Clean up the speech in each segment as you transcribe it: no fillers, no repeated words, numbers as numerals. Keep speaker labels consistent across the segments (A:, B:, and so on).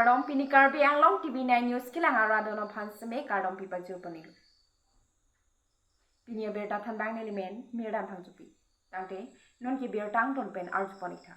A: Kardom pini Karbi Anglong Tv9 News kilang aradono phansme kardom pipaju panil. Pini berta thandang nelimen mirdam phangjupi. Tangte non ki bertang ton pen arj panikha.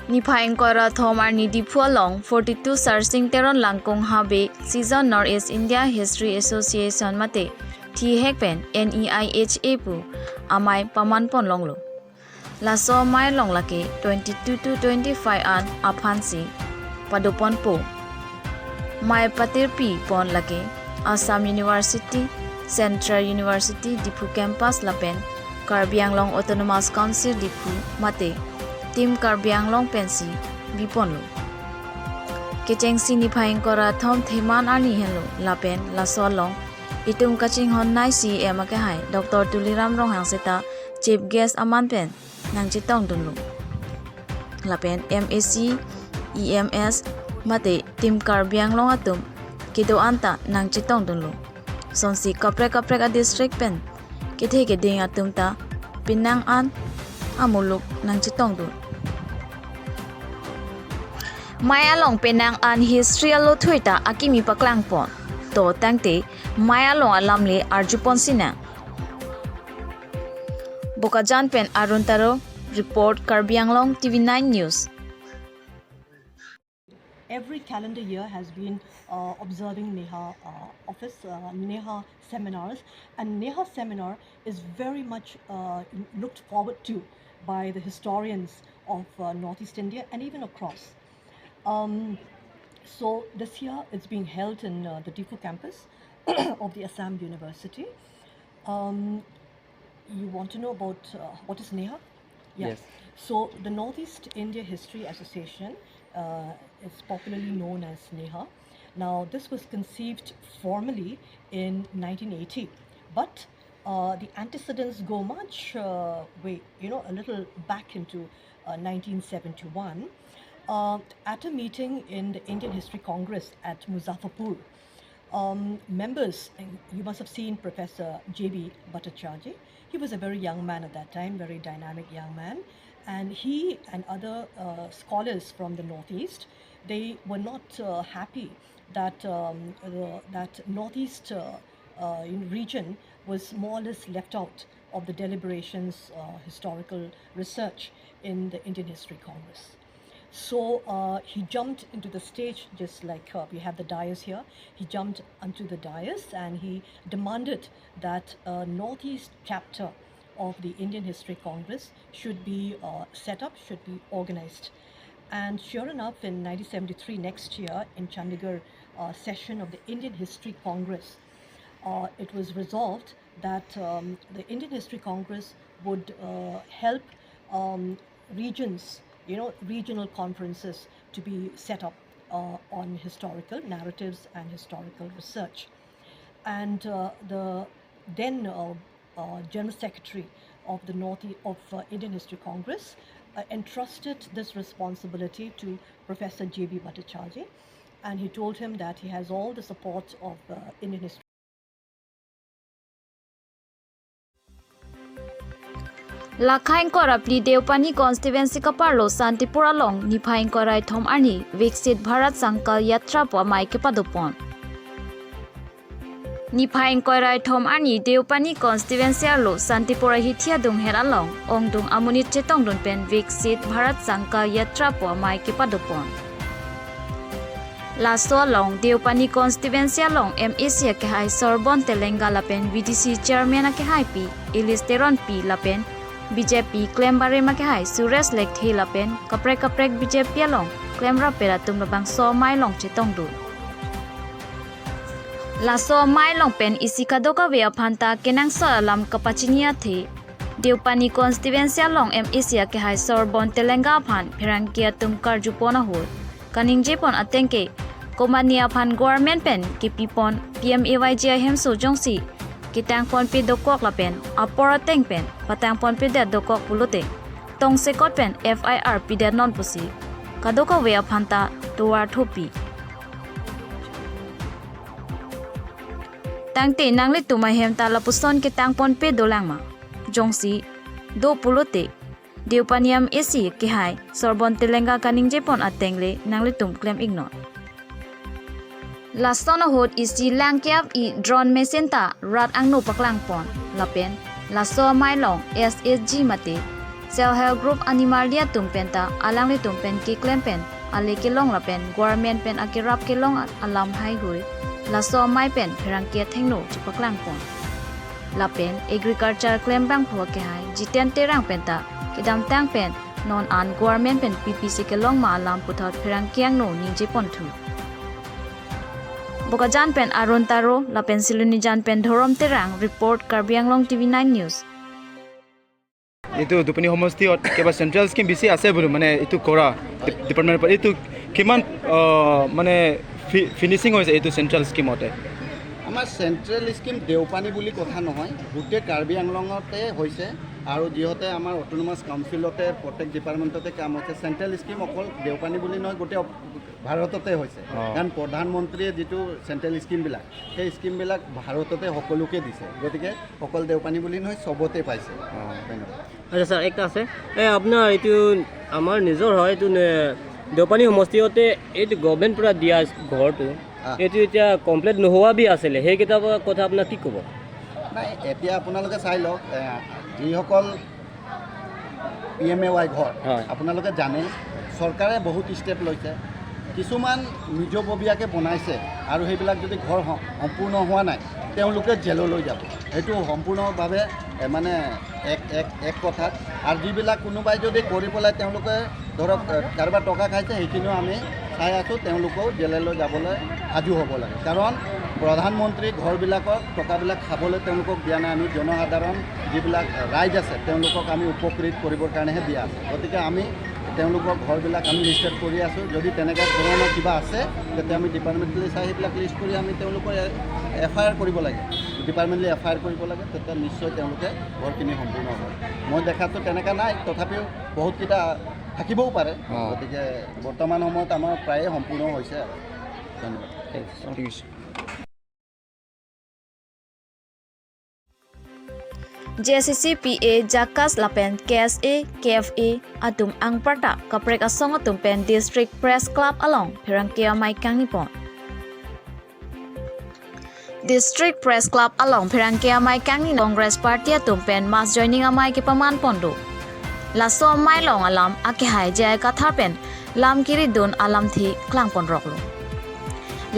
B: Nipaing kora thomar ni dipualong 42 searching teron langkong habe season Northeast India History Association mate thi hekpen NEIHA pu amai pamanpon longlo laso mai long lake 22 to 25 an aphansi padopon po mai patir pi pon lake Assam University Central University Dipu campus lapen Karbi Anglong Autonomous Council Dipu mate Tim Karbi Anglong pensi biponlo kechengsi nipaing kora thom theman ani hello lapen lasolong itung kaching hon nai si emake hai Dr. Tuliram rong hangseta chief guest aman pen nang chitong dunlo lapen MAC EMS mate Tim Karbi Anglong atum kido anta nang chitong dunlo sonsi kaprek a district pen kethe ke ding atum ta pinang an amuluk nang chitong dun Maya long penang an history alo thuita akimi paklang pon to tangte Maya long alamle arjupon sina Bokajan pen Aruntaro report Karbi Anglong Tv9 News.
C: Every calendar year has been observing NEHA office, NEHA seminars, and NEHA seminar is very much looked forward to by the historians of Northeast India and even across. So this year it's being held in the Difu campus of the Assam University. You want to know about what is NEHA? Yeah.
D: Yes.
C: So the Northeast India History Association is popularly known as NEHA. Now this was conceived formally in 1980, but the antecedents go much way, a little back into 1971. At a meeting in the Indian History Congress at Muzaffarpur, members, you must have seen Professor J.B. Bhattacharjee. He was a very young man at that time, very dynamic young man, and he and other scholars from the Northeast, they were not happy that that Northeast region was more or less left out of the deliberations, historical research in the Indian History Congress. So he jumped into the stage, just like we have the dais here. He jumped onto the dais and he demanded that a Northeast chapter of the Indian History Congress should be set up, should be organized. And sure enough, in 1973, next year, in Chandigarh session of the Indian History Congress, it was resolved that the Indian History Congress would help regions, regional conferences to be set up on historical narratives and historical research. And the then General Secretary of the Indian History Congress entrusted this responsibility to Professor J.B. Bhattacharjee, and he told him that he has all the support of Indian History.
B: Lakhain kora pli Deopani constituency kaparlo Santipura long nipaing korai thom ani Viksit Bharat Sankal Yatra po mai ke padopon nipaing korai thom ani Deopani constituency arlo Santipura hithia dung heralong ongdung amunit chetong dun pen Viksit Bharat Sankal Yatra po mai ke padopon Laso long Deopani constituency long MAC ke hai Sorbon Telenga lapen VDC chairman ke hai pi Ilisteron pi lapen BJP claim bare ma ke hai Suresh Lek thi lapen kaprek BJP long claim ra pera tum bang so mai long chetong du la so mai long pen isikado ka ve phanta kenang so alam kapachinia the Deopani constituency long MAC ke hai Sorbon Telenga phan pherang kia tum karjupona hol kaning jepon atengke komania phan government pen kipipon PMAYGI hem so jongsi kitang pon pi dokok lapen apora teng pen patang pon pi da dokok pulote tong sekot pen FIR pi da non pusi kadoka we phanta towa thopi tangte nangle tuma hem ta lapuson kitang pon pi dolang ma jongsi do pulote Diupaniam esi kihai sorbon telenga kaning jepon atengle nangle tum claim ignore. Lastono hot isi langkiap I drone mesenta rat angno paklang pon lapen laso mailong SSG mate self help group animal dia tumpenta alangle tumpen ki klempen ale kilong lapen government pen akirap kilong alam hai hui laso mai pen pherangke thengno chupaklang pon lapen agriculture claim bang phoke hai jiten terang penta kidam tang pen non an government pen PPC kilong ma alam puthot pherangkyang no ninje pon thu Bokajan pen Arun Taro lapen siluni jan pen Dhorom terang report Karbi Anglong Tv9 news
D: itu dupani homostiot keba central scheme bisi ase bulu mane itu kora department par itu kiman mane finishing hoise itu central scheme ote
E: আমাৰ central scheme Deopani বুলি কথা নহয় গোটেই কাৰ্বি আংলঙতে হৈছে আৰু যিহতে আমাৰ autonomous কাউন্সিলতে প্ৰত্যেক ডিপাৰ্টমেণ্টতে কাম হৈছে central scheme অকল দেওপানী বুলি নহয় গোটেই ভাৰততে হৈছে কাৰণ প্ৰধানমন্ত্ৰীয়ে যিটো চেন্ট্ৰেল স্কিমবিলাক সেই স্কিমবিলাক ভাৰততে সকলোকে দিছে গতিকে অকল দেওপানী বুলি নহয় চবতে পাইছে
F: আচ্ছা স্যার একটা আছে আপনার এইটো আমার নিজর হয় এইটো দেওপানী সমষ্টিতে এইটো গভর্নমেন্ট পুরা দিয়া ঘরটো এইটো এতিয়া কমপ্লিট নোহোৱা বি আছিলে সেই কিতাপৰ কথা আপোনাক কি ক'ব
E: নাই এতিয়া আপোনালোকে চাই লওক যিসকল PMAY ঘৰ আপোনালোকে জানে চৰকাৰে বহুত ষ্টেপ লৈছে কিছুমান নিজববীয়াকৈ বনাইছে আৰু সেইবিলাক যদি ঘৰ সম্পূৰ্ণ হোৱা নাই তেওঁলোকে জেললৈ যাব সেইটো সম্পূৰ্ণভাৱে মানে এক কথাত আৰু যিবিলাক কোনোবাই যদি কৰি পেলাই তেওঁলোকে ধৰক কাৰোবাৰ টকা খাইছে সেইখিনিও আমি চাই আছোঁ তেওঁলোকেও জেললৈ যাবলৈ সাজু হ'ব লাগে কাৰণ প্ৰধানমন্ত্ৰী ঘৰবিলাকক টকাবিলাক খাবলৈ তেওঁলোকক দিয়া নাই আমি জনসাধাৰণ যিবিলাক ৰাইজ আছে তেওঁলোকক আমি উপকৃত কৰিবৰ কাৰণেহে দিয়া আছে গতিকে আমি তেওঁলোকৰ ঘৰবিলাক আমি লিষ্টেড কৰি আছোঁ যদি তেনেকুৱা ধৰণৰ কিবা আছে তেতিয়া আমি ডিপাৰ্টমেণ্টেলি চাই সেইবিলাক লিষ্ট কৰি আমি তেওঁলোকৰ FIR কৰিব লাগে ডিপাৰ্টমেণ্টেলি FIR কৰিব লাগে তেতিয়া নিশ্চয় তেওঁলোকে ঘৰখিনি সম্পূৰ্ণ হয় মই দেখাতো তেনেকুৱা নাই তথাপিও বহুতকেইটা থাকিবও পাৰে গতিকে বৰ্তমান সময়ত আমাৰ প্ৰায়ে সম্পূৰ্ণ হৈছে আৰু ধন্যবাদ
B: JCCPA Jakas Lapen KSA KFA atum angparta kaprek asong atum pen District Press Club along Pirangkia Mai Kangnipon District Press Club along Pirangkia Mai Kangni Congress Party atum pen mass joining amai ke paman pondo laso mai long alam akihai jai kathar pen lam kiri don alam thi klang pon roklo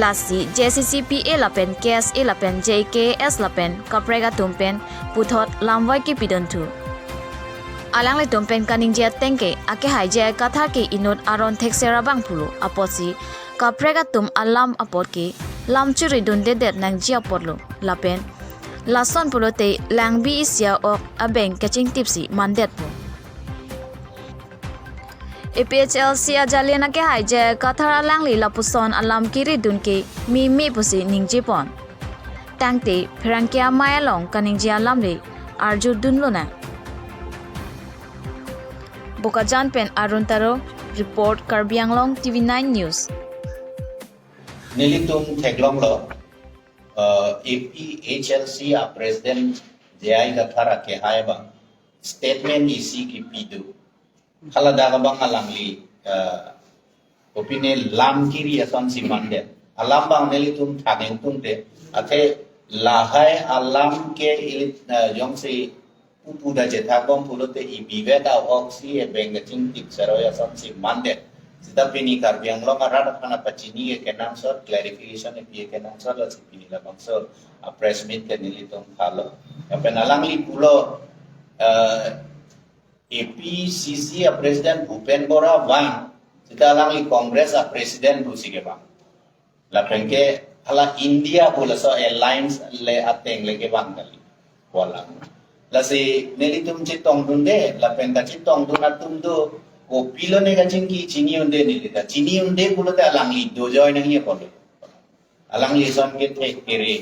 B: Lasi JCCPA lapen KSA lapen JKS lapen kaprega tumpen puthot lamwai ki pidontu alang le tumpen kaning jia tengke ake haije kathar ki inot aron theksera bang phulu aposi kaprega tum alam apot ki lamchuri dunde det nang jia potlo lapen lason pulote langbi isya ok abeng catching tipsi mandet po APHLC ajalena ke haije kathara langli lapuson alam kiri dunke mi pusi ningjipon tangte Pirangkia mayalong kaningji alamle arju dunlona Bokajan pen Arun Taro report Karbi Anglong Tv9 news
G: Nilitung Teglong lo APHLC president jai kathara ke haiba statement isi ki pidu kala daga bang alangli opine lam kiri ason si mande alam bang nelitum thageng tumte ate lahai alam ke yong si upuda jetha kom pulote I biveda oxi e bengaching tik saroya ason si mande sida pini Karbi Anglong arada kana pachini ke kenang sor clarification e pie kenang sor la sipini la bang sor a press meet ke nilitum khalo apen alangli pulo APCC President Bhupen Bora Wang kita alangli Congress President Busige Bang la pengke hala India bola so alliance le ateng le ke bang kali wala la si nelitum chitong dunde la penda chitong dunatum do o pilone ga chingki chini unde nilita chini unde bola te alangli do joy nahi polo alangli son ke tek kere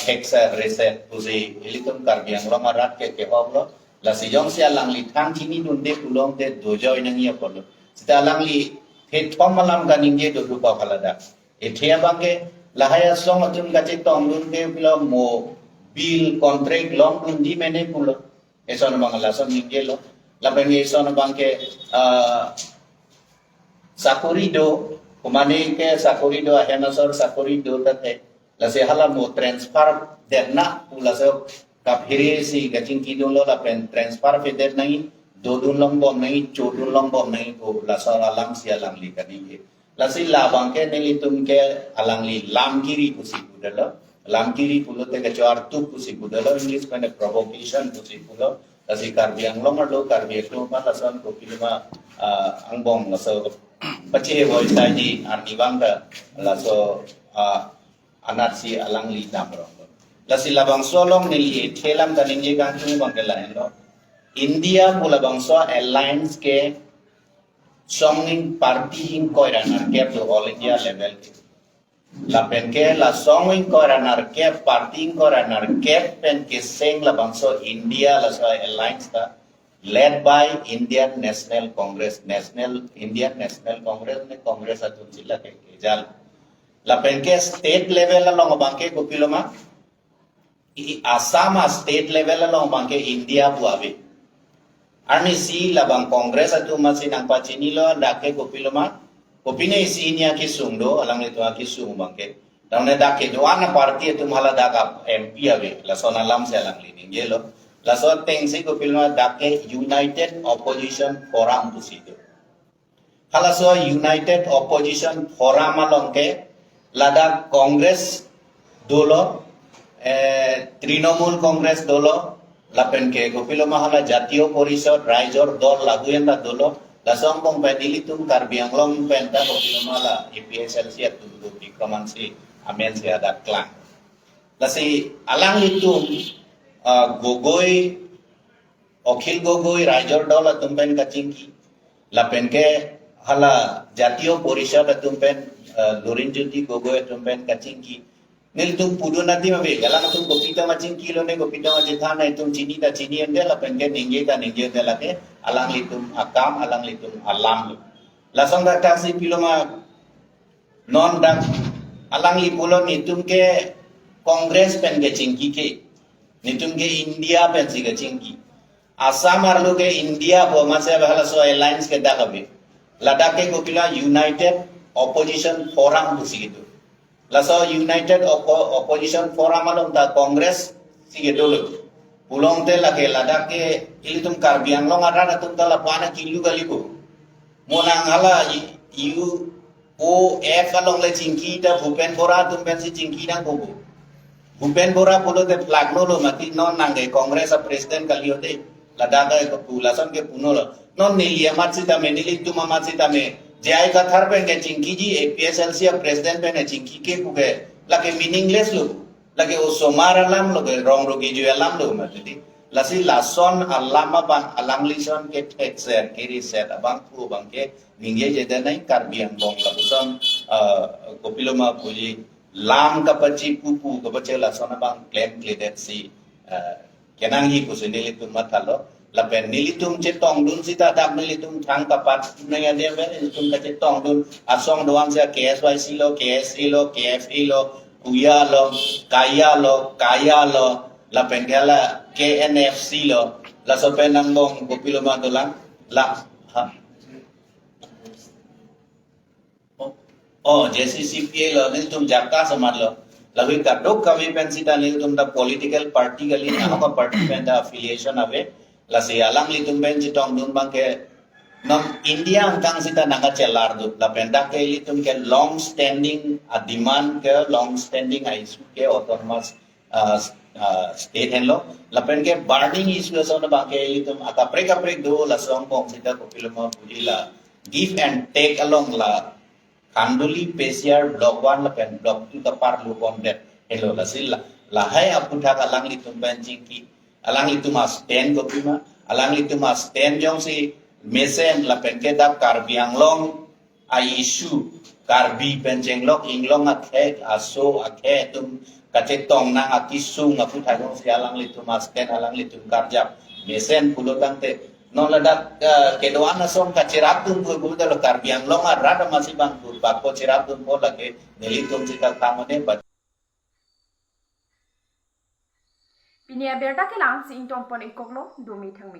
G: teksa reset busi nelitum Karbi Anglong rat ke hoblo la si jong sia langli thang chini dunde pulong te dojoy nangi apolo sita langli the thom malam ganinge do rupa phalada ethia bange lahaya song atun gache tong dunde pilo mo bill contract long dundi mene pulo eson bangala son ninge lo la pengi sono bangke sakurido kumani ke sakurido ahenasor sakurido tate la se hala mo transfer derna pula so kaphiri si gaching kidung lo la pen transfer feder nai dodun long bom nai chodun long bom nai ko la so alang si alang li kadi la si la bangke nelitum ke alang li lam kiri kusi budalo lam kiri pulo te kachar tu kusi budalo English pene provocation kusi pulo la si Karbi Anglong lo Karbi to ma la son ko pilma angbong la so pache voice di arnibangka la so anat si alang li namro la si labang solong nili thelam da ninge gang tu bang lain lo India pula bangso alliance ke songing party in koiranar ke to all India level ke la pen ke la songing koiranar ke party in koiranar ke pen ke seng la bangso India la so alliance ka led by Indian National Congress Indian National Congress ne Congress atun jilla ke jal la pen ke state level la long bangke ko piloma Assam state level la long bangke India buabe Arni si labang Congress atu masih nang pacini lo dake kopiloma kopine isinya ki sungdo alang itu ki sung bangke daune dake doana party atu mala daka MP ave la sona lam se alang lining yelo la so teng si kopiloma dake United Opposition Forum tu situ hala so United Opposition Forum alongke lada Congress dolo Trinamool Congress dolo lapen ke kopilo mahala jatiyo porisod raijor dol laguyenda dolo lasong pong pedilitum Karbi Anglong penta kopilo mahala EPSLC at tudo Bikromansi amen siya dat klang lasi alang litum gogoy okhil gogoy raijor dol atumpen kachingki lapen ke hala jatiyo porisod atumpen Lorin Jyoti gogoy atumpen kachingki nil tum pudu nanti mabe galang tum kopita macing kilo ne kopita macing thana tum chini ta chini ende la penge ninge de la ke alang litum akam alang litum alam lasong da taksi kilo ma non dang alang li pulo nitum ke Congress pen ke chingki ke nitum ke India pen si ke chingki Assam arlo ke India bo mase bahala so alliance ke dakabe ladakh ke kopila United Opposition Forum busi gitu Laso United Opposition Forum along ta Congress sige dulu. Pulong te lake ladak ke ilitum Karbi Anglong ada tum tala pana kilu galiku. Monang hala UOF along le cingki ta Bhupen Bora tum pensi cingki nang bobo. Bhupen Bora pulo te plagno lo mati non nangge Congress a President kaliote ladak ke pulasan ke puno lo. Non nilia matsi ta menili tum matsi ta me jai ka thar pen ke cingki ji APSLC president pen cingki ke kuge lake meaningless lo lake o somar alam lo ke rong rogi ju alam lo matidi lasi lason alama ban alang lison ke texer kiri set abang pu bang ke ningye jeda nai Karbi Anglong la busan kopiloma puji lam ka pachi pupu ka pache lason abang claim cledet si kenang hi kusini litum matalo lapen nilitum cetong dun sita dak nilitum thang kapat naya dia ben nilitum ka cetong dun asong doang sia KSYC lo KSE lo KFE lo uya lo kaya lo lapen gala KNFC lo la sopen nangbong kopilo mandolang la JCCPA lo nilitum jakka samad lo lawi ka dok kami pensita nilitum da political party gali na ka party pen da affiliation ave lasi alang litum ben citong dun bang ke nam India angkang sita naga celar du la penda ke litum ke long standing a demand ke long standing issue ke autonomous state henlo la pen ke burning issue so na bang ke litum aka prek do la song pong sita ko pilma pujila give and take along la Kanduli Pesiar block 1 la pen block 2 the par lu on that hello la silla la hai aputa alang litum ben jingki alang itu mas ten kopima alang itu mas ten jong si mesen la penkeda Karbi Anglong a issue Karbi penjenglok inglong akhe aso akhe tum kacetong nang akisu ngapu thajong si alang itu mas ten alang itu karjap mesen pulo tangte non ladak kedoan asong kaciratum bu lo Karbi Anglong rada masih bang bu bako ciratum po lagi nelitum cikal tamane
A: Pinia berda ke lang si intong pon ikoklo dumi thangmi